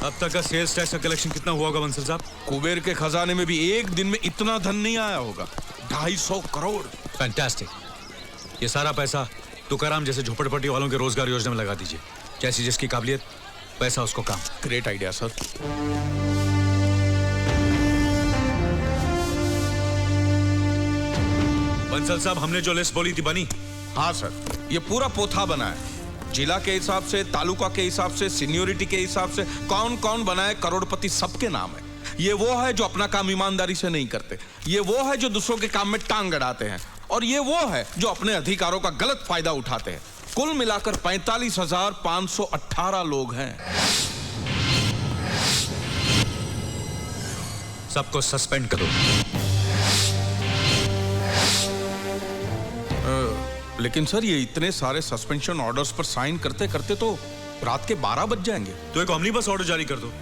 अब तक का सेल्स टैक्स का कलेक्शन कितना हुआ होगा बंसल साहब? कुबेर के खजाने में भी एक दिन में इतना धन नहीं आया होगा। 250 करोड़। फैंटास्टिक। ये सारा पैसा तुकाराम जैसे झोपड़पट्टी वालों के रोजगार योजना में लगा दीजिए। जैसी जिसकी काबिलियत पैसा उसको काम। Great idea sir. बंसल साहब, हमने जो लिस्ट बोली थी बनी? हाँ सर, ये पूरा पोथा बना है। जिला के हिसाब से, तालुका के हिसाब से, सीनियोरिटी के हिसाब से कौन कौन बनाए करोड़पति सबके नाम है। ये वो है जो अपना काम ईमानदारी से नहीं करते, ये वो है जो दूसरों के काम में टांग अड़ाते हैं, और ये वो है जो अपने अधिकारों का गलत फायदा उठाते हैं। कुल मिलाकर 45,518 लोग हैं। सबको सस्पेंड करो। लेकिन सर, ये इतने सारे सस्पेंशन ऑर्डर्स पर साइन करते करते तो रात के 12 बज जाएंगे। तो एक ऑमनीबस ऑर्डर जारी कर दो,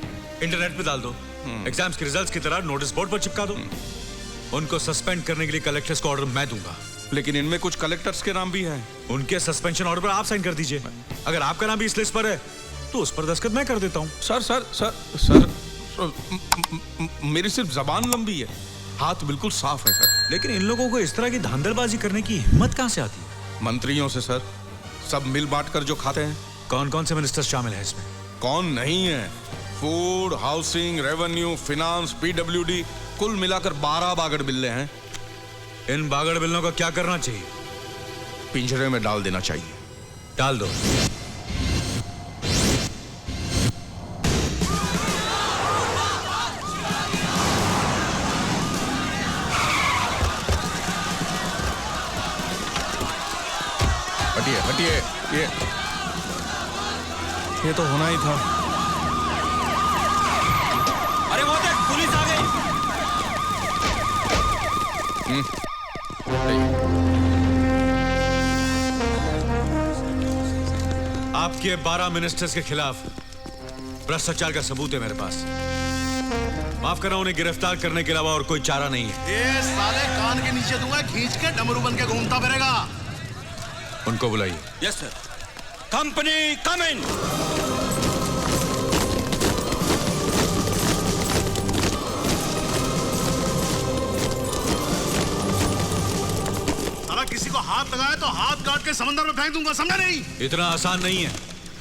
इंटरनेट पे डाल दो, एग्जाम्स के रिजल्ट्स की तरह नोटिस बोर्ड पर चिपका दो। उनको सस्पेंड करने के लिए कलेक्टर्स को ऑर्डर मैं दूंगा। लेकिन इनमें कुछ कलेक्टर्स के नाम भी हैं। उनके सस्पेंशन ऑर्डर पर आप साइन कर दीजिए। अगर आपका नाम भी इस लिस्ट पर है तो उस पर दस्तखत मैं कर देता हूँ। सर सर सर सर, मेरी सिर्फ जबान लंबी है, हाथ बिल्कुल साफ है सर। लेकिन इन लोगों को इस तरह की धांधलबाजी करने की हिम्मत कहाँ से आती है? मंत्रियों से सर, सब मिल बांट कर जो खाते हैं। कौन कौन से मिनिस्टर्स शामिल हैं इसमें? कौन नहीं है? Food, housing, revenue, finance, PWD, कुल मिलाकर 12 बागड़ बिल्ले हैं। इन बागड़ बिल्लों का क्या करना चाहिए? पिंजरे में डाल देना चाहिए। डाल दो। हटिए हटिए, ये तो होना ही था। अरे वो देख, पुलिस आ गई। आपके 12 मिनिस्टर्स के खिलाफ भ्रष्टाचार का सबूत है मेरे पास। माफ करना, उन्हें गिरफ्तार करने के अलावा और कोई चारा नहीं है। ये साले कान के नीचे दूंगा, खींच के डमरू बन के घूमता फिरेगा। उनको बुलाइए। Yes sir. कंपनी कम इन। साला किसी को हाथ लगाए तो हाथ काट के समंदर में फेंक दूंगा, समझा नहीं? इतना आसान नहीं है,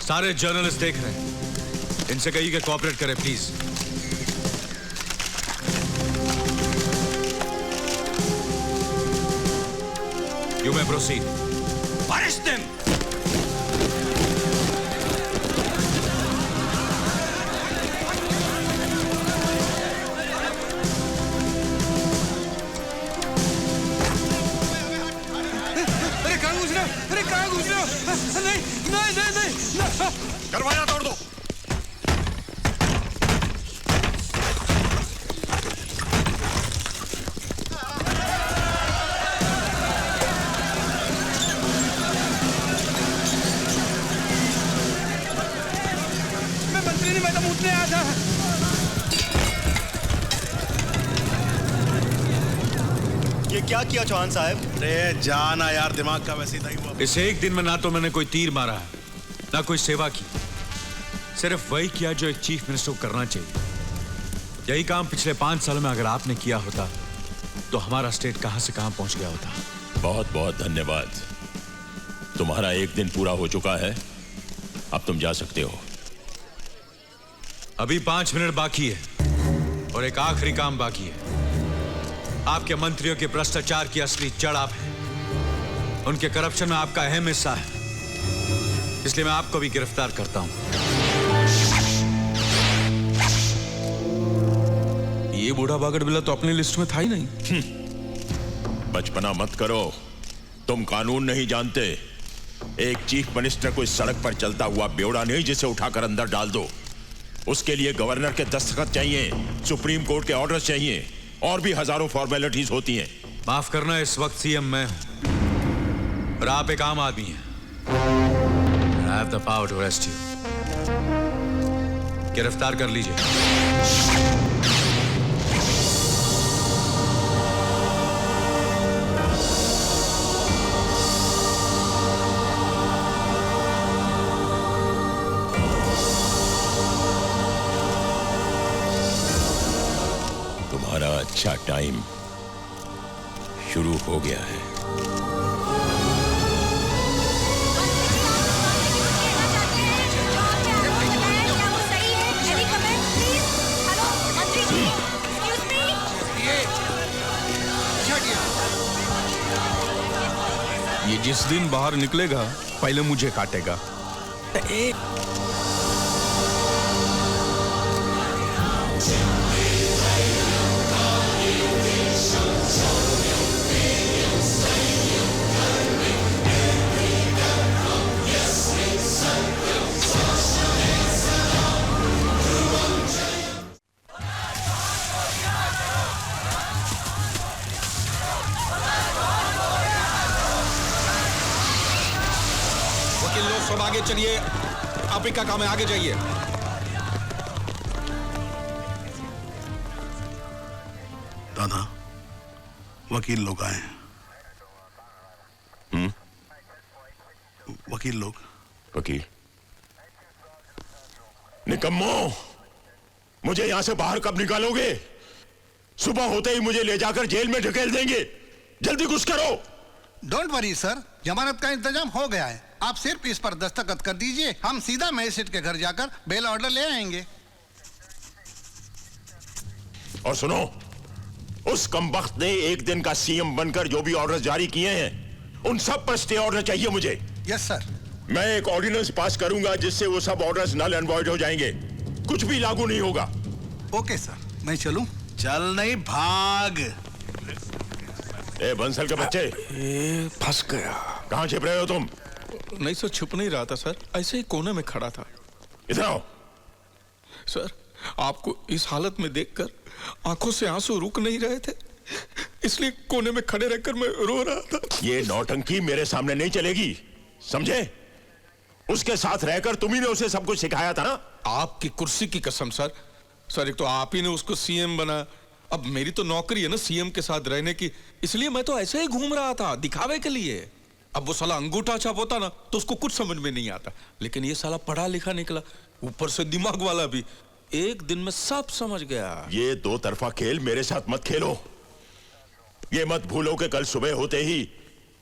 सारे जर्नलिस्ट देख रहे हैं। इनसे कहिए कि कोऑपरेट करें please. You may proceed. Punish them! अरे कहाँ घुस रहे हो? अरे कहाँ घुस रहे हो? नहीं नहीं नहीं नहीं। दरवाजा तोड़ दो। ये क्या किया चौहान साहब? अरे जाना यार, दिमाग का वैसे ही था हुआ। इस एक दिन में ना तो मैंने कोई तीर मारा है, ना कोई सेवा की। सिर्फ वही किया जो एक चीफ मिनिस्टर को करना चाहिए। यही काम पिछले 5 सालों में अगर आपने किया होता तो हमारा स्टेट कहां से कहां पहुंच गया होता। बहुत बहुत धन्यवाद। तुम्हारा एक दिन पूरा हो चुका है, अब तुम जा सकते हो। अभी 5 मिनट बाकी है और एक आखिरी काम बाकी है। आपके मंत्रियों के भ्रष्टाचार की असली जड़ आप हैं। उनके करप्शन में आपका अहम हिस्सा है, इसलिए मैं आपको भी गिरफ्तार करता हूं। ये बूढ़ा बागड़ बिल्ला तो अपनी लिस्ट में था ही नहीं। बचपना मत करो, तुम कानून नहीं जानते। एक चीफ मिनिस्टर को इस सड़क पर चलता हुआ बेवड़ा नहीं जिसे उठाकर अंदर डाल दो। उसके लिए गवर्नर के दस्तखत चाहिए, सुप्रीम कोर्ट के ऑर्डर चाहिए, और भी हजारों फॉर्मेलिटीज होती हैं। माफ करना, इस वक्त सीएम मैं हूं और आप एक आम आदमी हैं। I have the power to arrest you. गिरफ्तार कर लीजिए। तुम्हारा अच्छा टाइम शुरू हो गया है। ये जिस दिन बाहर निकलेगा पहले मुझे काटेगा। वकील लोग सब आगे चलिए, आप ही का काम है, आगे जाइए। दादा, वकील लोग आए हैं। वकील लोग। वकील? निकम्मो, मुझे यहां से बाहर कब निकालोगे? सुबह होते ही मुझे ले जाकर जेल में ढकेल देंगे। जल्दी कुछ करो। डोंट वरी सर, जमानत का इंतजाम हो गया है। आप सिर्फ इस पर दस्तखत कर दीजिए, हम सीधा मजिस्ट्रेट के घर जाकर बेल ऑर्डर ले आएंगे। और सुनो, उस कमबख्त ने एक दिन का सीएम बनकर जो भी ऑर्डर जारी किए हैं, उन सब पर स्टे ऑर्डर चाहिए मुझे। Yes sir. मैं एक ऑर्डिनेंस पास करूंगा जिससे वो सब ऑर्डर्स नल एंड वॉइड हो जाएंगे। कुछ भी लागू नहीं होगा। ओके सर, मैं चलूं? चल नहीं, भाग। ए बंसल के बच्चे, फंस गया। कहां छिप रहे हो तुम? नहीं सर, छुप नहीं रहा था सर, ऐसे ही कोने में खड़ा था। इधर आओ। सर, आपको इस हालत में देखकर आंखों से आंसू रुक नहीं रहे थे, इसलिए कोने में खड़े रहकर मैं रो रहा था। ये नौटंकी मेरे सामने नहीं चलेगी, समझे? उसके साथ रहकर तुम ही ने उसे सब कुछ सिखाया था ना। आपकी कुर्सी की कसम सर। सर, एक तो आप ही ने उसको सीएम बना, अब मेरी तो नौकरी है ना सीएम के साथ रहने की, इसलिए मैं तो ऐसे ही घूम रहा था दिखावे के लिए। अब वो साला अंगूठा छाप होता ना तो उसको कुछ समझ में नहीं आता, लेकिन ये साला पढ़ा लिखा निकला, ऊपर से दिमाग वाला भी। एक दिन में सब समझ गया। ये दो तरफा खेल मेरे साथ मत खेलो। ये मत भूलो कि कल सुबह होते ही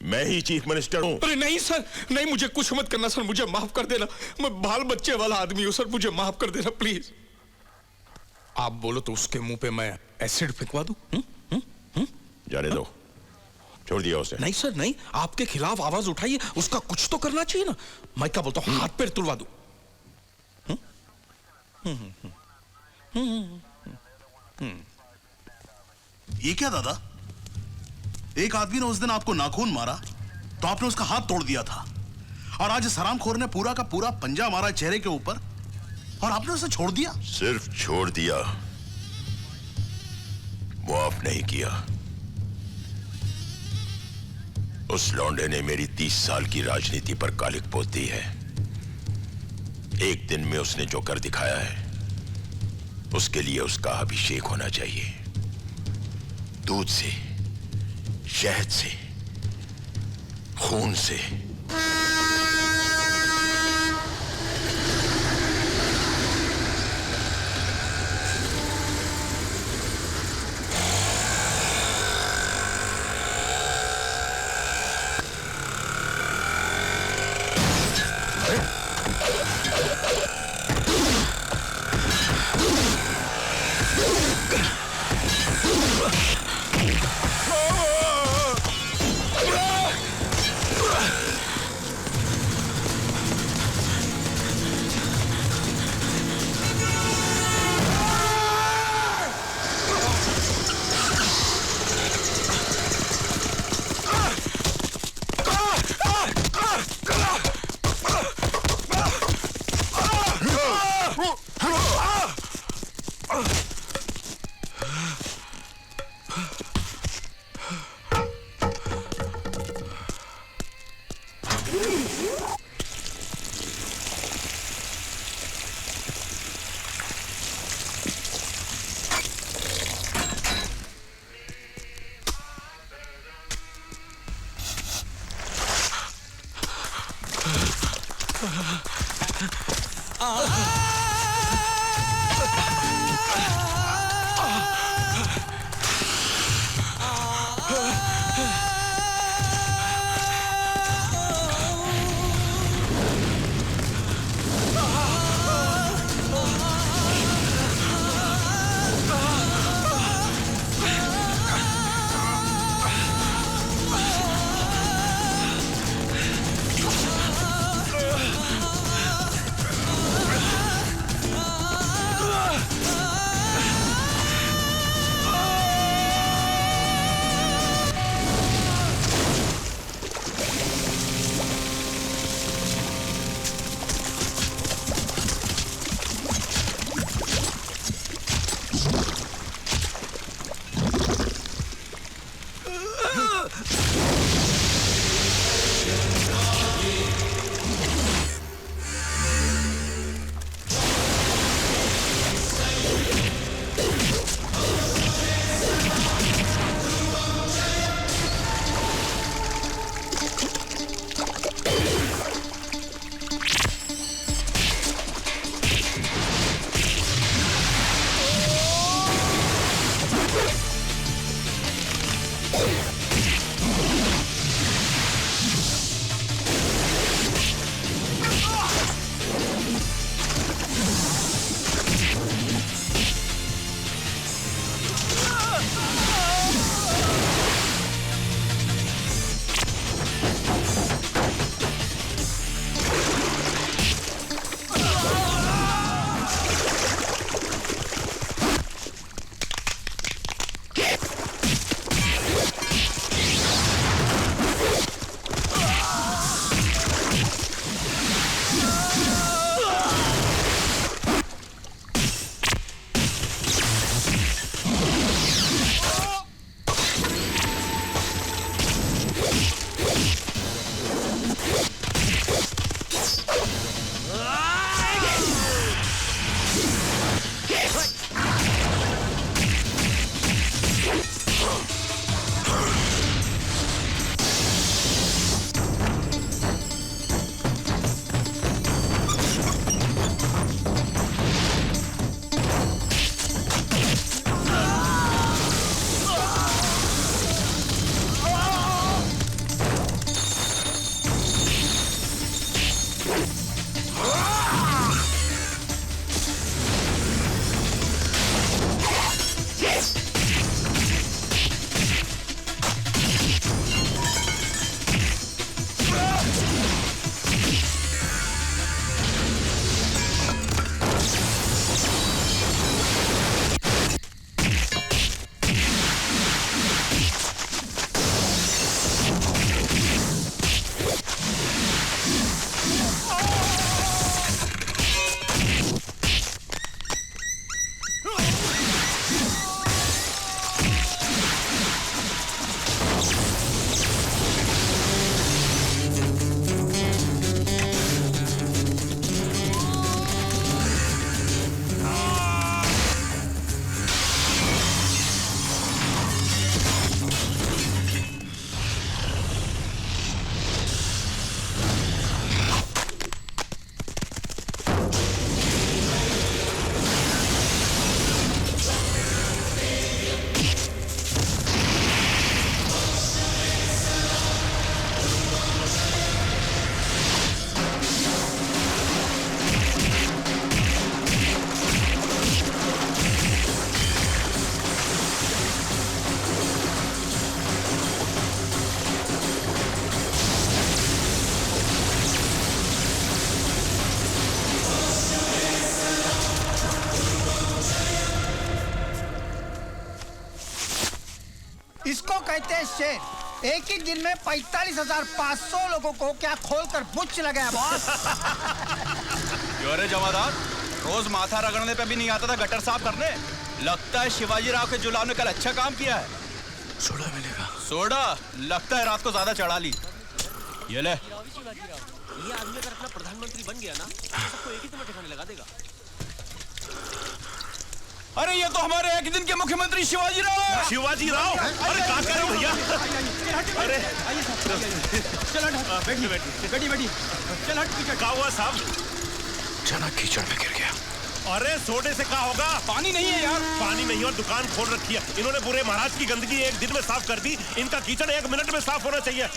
मैं ही चीफ मिनिस्टर हूं। अरे नहीं सर, नहीं, मुझे कुछ मत करना सर, मुझे माफ कर देना। मैं बाल बच्चे वाला आदमी हूं सर, मुझे माफ कर देना प्लीज। आप बोलो तो उसके मुंह पे मैं एसिड फेंकवा दूं? जाने दो, छोड़ दिया उसे। नहीं सर नहीं, आपके खिलाफ आवाज उठाइए, उसका कुछ तो करना चाहिए ना। मैं क्या बोलता हूं, हाथ पैर तुड़वा दूं? ये क्या दादा, एक आदमी ने उस दिन आपको नाखून मारा तो आपने उसका हाथ तोड़ दिया था, और आज इस हरामखोर ने पूरा का पूरा पंजा मारा चेहरे के ऊपर और आपने उसे छोड़ दिया। सिर्फ छोड़ दिया, माफ नहीं किया। उस लौंडे ने मेरी 30 साल की राजनीति पर कालिक पोत दी है। एक दिन में उसने जो कर दिखाया है, उसके लिए उसका अभिषेक होना चाहिए। दूध से, शहद से, खून से। इसको कहते हैं शेर। एक ही दिन में 45,500 लोगों को क्या खोलकर बुच्च लगाया बॉस। क्यों रे जमादार, रोज माथा रगड़ने पे भी नहीं आता था गटर साफ करने। लगता है शिवाजी राव के जुलाव ने कल अच्छा काम किया है। सोडा मिलेगा? सोडा लगता है रात को ज्यादा चढ़ा ली। ये ले। ये आदमी अगर अपना प्रधानमंत्री बन गया ना तो सबको एक ही तुम्हें ठिकाने लगा देगा। अरे ये तो हमारे एक दिन के मुख्यमंत्री शिवाजी राव है। शिवाजी राव? अरे क्या कर रहे हो भैया? अरे चल हट, बैठी चल हट पीछे। क्या हुआ साहब? चना कीचड़ में गिर गया। अरे सोडे से क्या होगा? पानी नहीं है यार। पानी नहीं और दुकान खोल रखी है इन्होंने। बुरे महाराज की गंदगी एक दिन में साफ कर दी। इनका कीचड़ 1 मिनट में साफ होना चाहिए।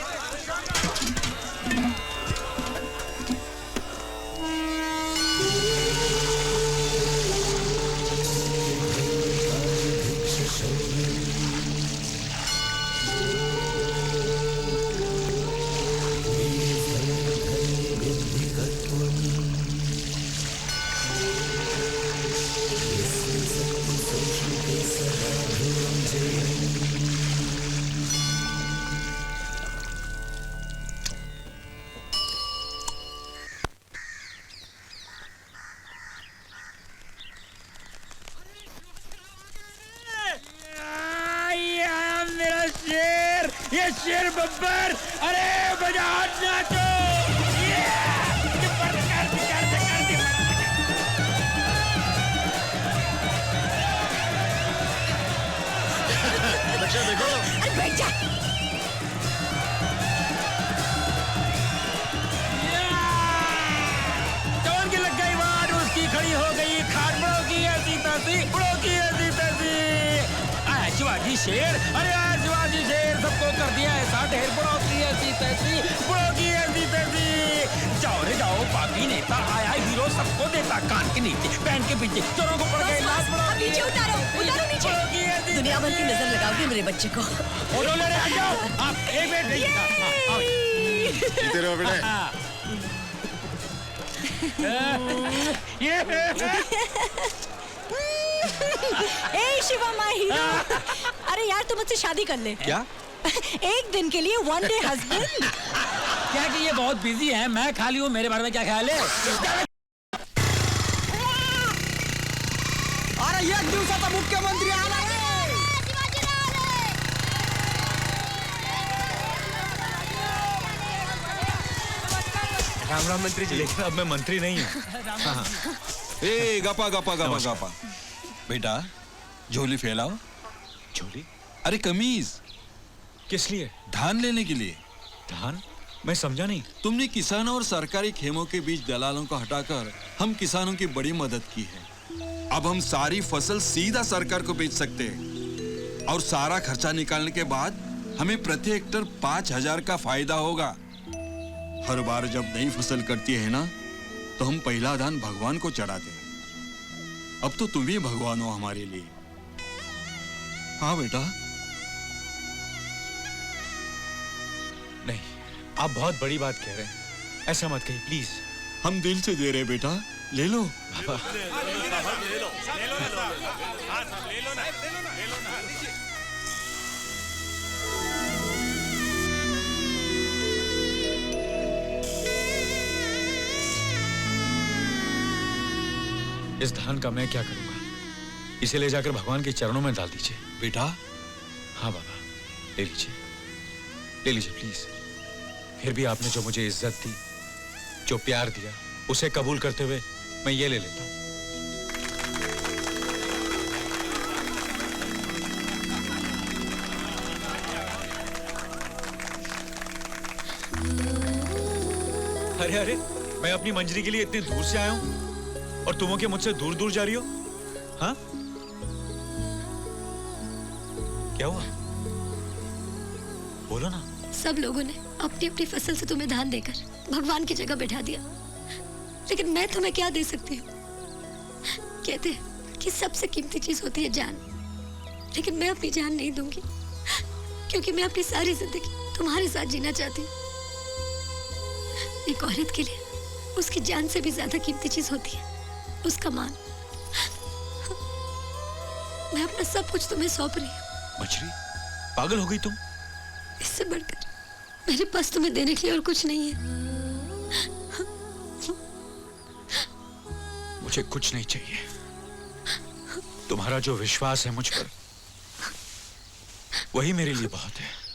ये शेर बब्बर, अरे बजा नाचो। बच्चा देखो। अरे बैठ जा। जवान की लग गई वार, उसकी खड़ी हो गई खाट। बड़ों की ऐसी तैसी, बड़ों की ऐसी तैसी। शिवाजी शेर, अरे शिवाजी शेर, सबको कर दिया ऐसा ढेर। बड़ों की ऐसी तैसी, बड़ों की ऐसी तैसी। जाओ रे जाओ, पापी नेता आया हीरो, सबको देता कान के नीचे, पैन के पीछे। चोरों को पड़ गए लाश। नीचे उतारो, उतारो नीचे। दुनिया भर की नजर लगाओगे मेरे बच्चे को। आ जाओ आप। एक मिनट इधर आओ बेटे। ए शिवा माय हीरो। अरे यार तू मुझसे शादी कर ले। क्या? एक दिन के लिए वन डे हस्बैंड। क्या कि ये बहुत बिजी है, मैं खाली हूँ, मेरे बारे में क्या ख्याल है? अरे एक दिवसाचा मुख्यमंत्री आला रे। राम राम मंत्री जी। लेकिन अब मैं मंत्री नहीं हूँ। ए गपा गपा गपा गपा। बेटा झोली फैलाओ। झोली? अरे कमीज। किस लिए? धान लेने के लिए। धान? मैं समझा नहीं। तुमने किसानों और सरकारी खेमों के बीच दलालों को हटाकर हम किसानों की बड़ी मदद की है। अब हम सारी फसल सीधा सरकार को बेच सकते हैं और सारा खर्चा निकालने के बाद हमें प्रति हेक्टर 5,000 का फायदा होगा। हर बार जब नई फसल कटती है ना तो हम पहला दान भगवान को चढ़ाते हैं। अब तो तुम ही भगवान हो हमारे लिए। हाँ बेटा। नहीं, आप बहुत बड़ी बात कह रहे हैं, ऐसा मत कहिए प्लीज। हम दिल से दे रहे बेटा, ले लो। इस धान का मैं क्या करूंगा? इसे ले जाकर भगवान के चरणों में डाल दीजिए। बेटा। हाँ बाबा, ले लीजिए, ले लीजिए प्लीज। फिर भी आपने जो मुझे इज्जत दी, जो प्यार दिया, उसे कबूल करते हुए मैं ये ले लेता हूं। अरे अरे, मैं अपनी मंजरी के लिए इतनी दूर से आया हूं और तुम हो के मुझसे दूर दूर जा रही हो? हाँ, क्या हुआ? बोलो ना। सब लोगों ने अपनी अपनी फसल से तुम्हें धान देकर भगवान की जगह बैठा दिया, लेकिन मैं तुम्हें क्या दे सकती हूँ? कहते हैं कि सबसे कीमती चीज होती है जान, लेकिन मैं अपनी जान नहीं दूंगी, क्योंकि मैं अपनी सारी जिंदगी तुम्हारे साथ जीना चाहती हूँ। एक औरत के लिए उसकी जान से भी ज्यादा कीमती चीज होती है उसका मान। मैं अपना सब कुछ तुम्हें सौंप रही हूँ। मछली, पागल हो गई तुम? इससे बढ़कर मेरे पास तुम्हें देने के लिए और कुछ नहीं है। मुझे कुछ नहीं चाहिए। तुम्हारा जो विश्वास है मुझ पर, वही मेरे लिए बहुत है।